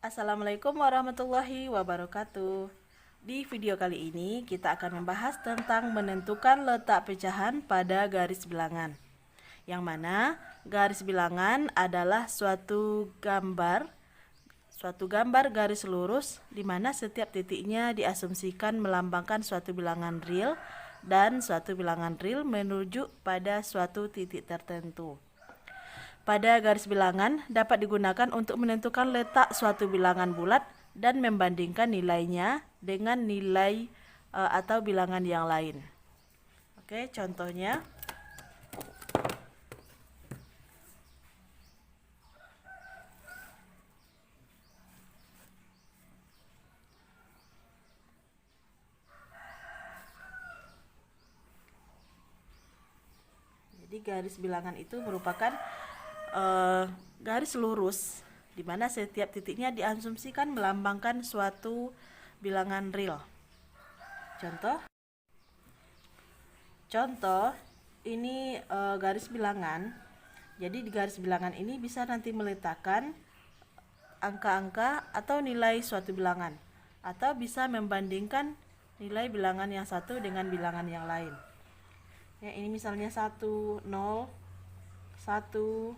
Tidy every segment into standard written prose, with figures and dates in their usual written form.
Assalamualaikum warahmatullahi wabarakatuh. Di video kali ini kita akan membahas tentang menentukan letak pecahan pada garis bilangan. Yang mana garis bilangan adalah suatu gambar garis lurus di mana setiap titiknya diasumsikan melambangkan suatu bilangan real dan suatu bilangan real menuju pada suatu titik tertentu. Pada garis bilangan dapat digunakan untuk menentukan letak suatu bilangan bulat dan membandingkan nilainya dengan nilai atau bilangan yang lain. Oke, contohnya. Jadi garis bilangan itu merupakan garis lurus di mana setiap titiknya diasumsikan melambangkan suatu bilangan real. Contoh ini garis bilangan. Jadi di garis bilangan ini bisa nanti meletakkan angka-angka atau nilai suatu bilangan, atau bisa membandingkan nilai bilangan yang satu dengan bilangan yang lain. Ya, ini misalnya 1, 0, 1,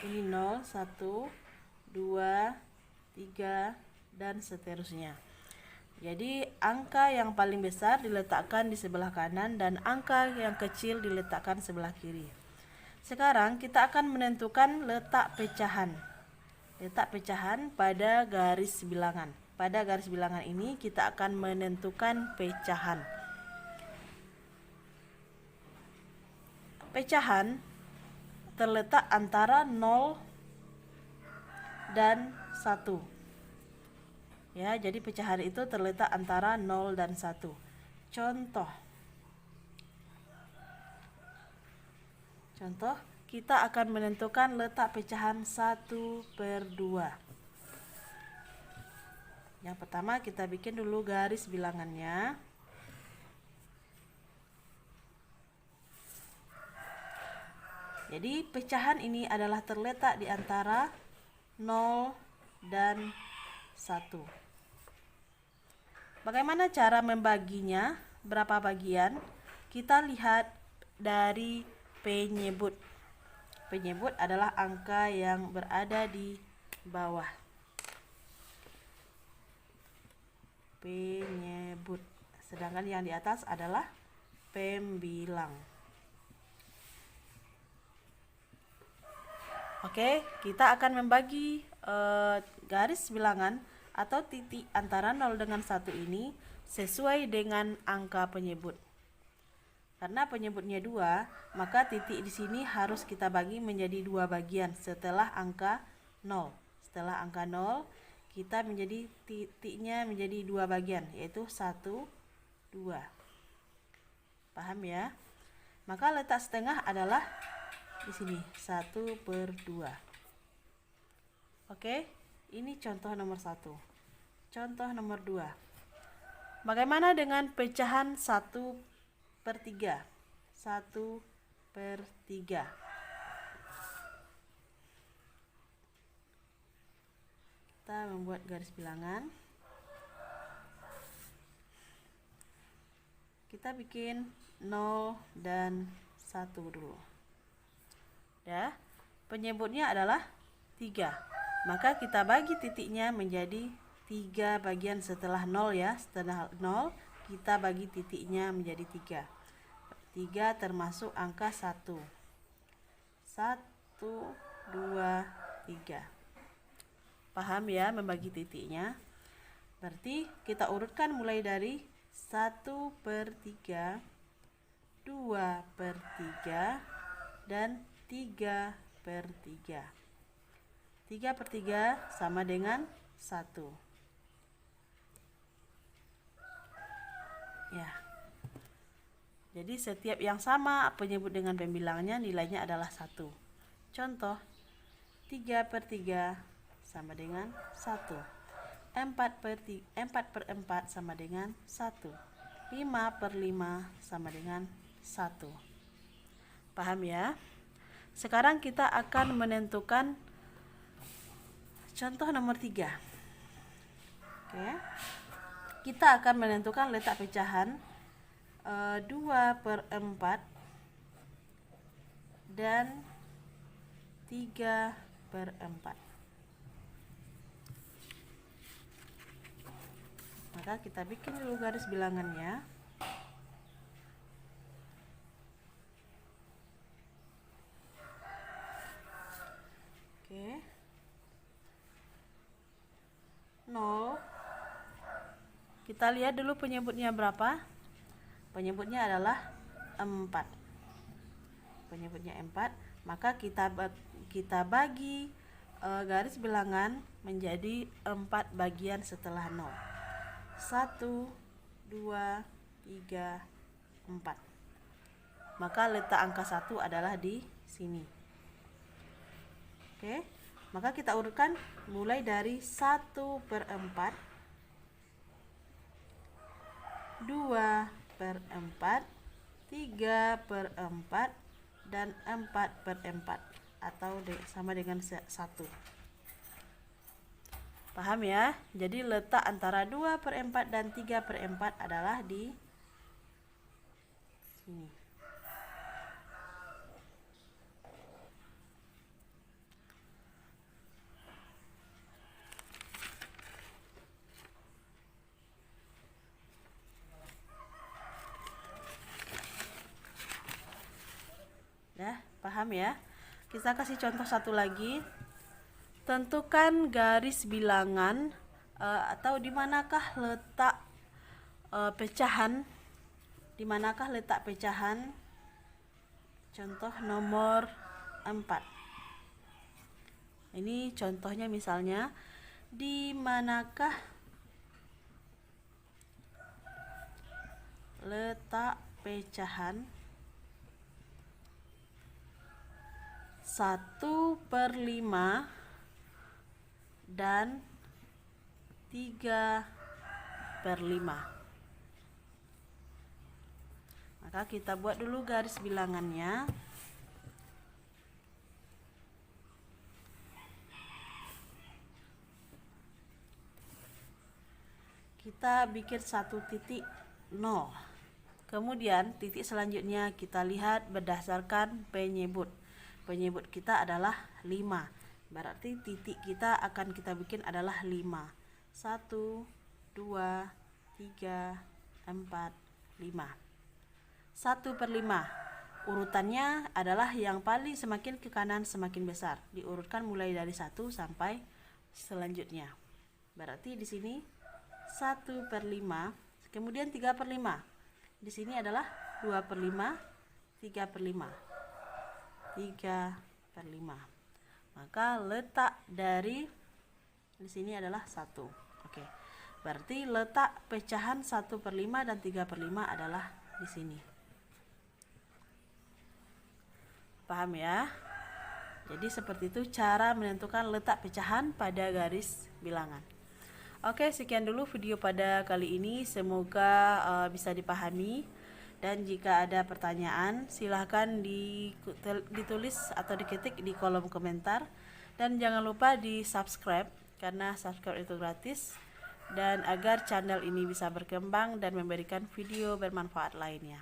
ini 0, 1, 2, 3, dan seterusnya. Jadi angka yang paling besar diletakkan di sebelah kanan dan angka yang kecil diletakkan sebelah kiri. Sekarang kita akan menentukan letak pecahan. Letak pecahan pada garis bilangan. Pada garis bilangan ini kita akan menentukan pecahan. Pecahan terletak antara 0 dan 1. Ya, jadi pecahan itu terletak antara 0 dan 1. Contoh, kita akan menentukan letak pecahan 1/2. Yang pertama kita bikin dulu garis bilangannya. Jadi pecahan ini adalah terletak di antara 0 dan 1. Bagaimana cara membaginya? Berapa bagian? Kita lihat dari penyebut. Penyebut adalah angka yang berada di bawah. Penyebut. Sedangkan yang di atas adalah pembilang. Oke, kita akan membagi garis bilangan atau titik antara 0 dengan 1 ini sesuai dengan angka penyebut. Karena penyebutnya 2, maka titik di sini harus kita bagi menjadi 2 bagian setelah angka 0. Setelah angka 0, kita menjadi titiknya menjadi 2 bagian, yaitu 1, 2. Paham ya? Maka letak setengah adalah di sini 1/2. Oke, ini contoh nomor 1. Contoh nomor 2. Bagaimana dengan pecahan 1/3? 1/3. Kita membuat garis bilangan. Kita bikin 0 dan 1 dulu. Ya, penyebutnya adalah 3. Maka kita bagi titiknya menjadi 3 bagian setelah 0 ya. Setelah 0 kita bagi titiknya menjadi 3. 3 termasuk angka 1. 1, 2, 3. Paham ya membagi titiknya? Berarti kita urutkan mulai dari 1/3, 2/3, dan 3/3. 3/3 sama dengan 1. Ya. Jadi setiap yang sama penyebut dengan pembilangnya nilainya adalah 1. Contoh, 3/3 sama dengan 1. 4/4 sama dengan 1. 5/5 sama dengan 1. Paham ya? Sekarang kita akan menentukan contoh nomor 3. Oke. Kita akan menentukan letak pecahan 2/4 dan 3/4. Maka kita bikin dulu garis bilangannya. Oke. 0. Kita lihat dulu penyebutnya berapa. Penyebutnya adalah 4. Penyebutnya 4. Maka kita bagi garis bilangan menjadi 4 bagian setelah 0. 1, 2, 3, 4. Maka letak angka 1 adalah di sini. Oke, maka kita urutkan mulai dari 1/4, 2/4, 3/4, dan 4/4, atau sama dengan 1. Paham ya? Jadi letak antara 2/4 dan 3/4 adalah di sini. Paham ya? Kita kasih contoh satu lagi. Tentukan garis bilangan atau di manakah letak pecahan? Di manakah letak pecahan? Contoh nomor 4. Ini contohnya misalnya, di manakah letak pecahan 1/5 dan 3/5. Maka kita buat dulu garis bilangannya. Kita bikin 1.0. Kemudian titik selanjutnya kita lihat berdasarkan penyebut. Penyebut kita adalah 5. Berarti titik kita akan kita bikin adalah 5. 1, 2, 3, 4, 5. 1/5. Urutannya adalah yang paling semakin ke kanan semakin besar. Diurutkan mulai dari 1 sampai selanjutnya. Berarti di sini 1/5. Kemudian 3/5. Di sini adalah 2/5, 3/5. 3/5. Maka letak dari di sini adalah 1. Oke. Berarti letak pecahan 1/5 dan 3/5 adalah di sini. Paham ya? Jadi seperti itu cara menentukan letak pecahan pada garis bilangan. Oke, sekian dulu video pada kali ini. Semoga bisa dipahami. Dan jika ada pertanyaan, silahkan ditulis atau diketik di kolom komentar. Dan jangan lupa di subscribe, karena subscribe itu gratis. Dan agar channel ini bisa berkembang dan memberikan video bermanfaat lainnya.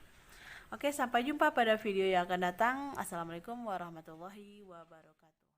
Oke, sampai jumpa pada video yang akan datang. Assalamualaikum warahmatullahi wabarakatuh.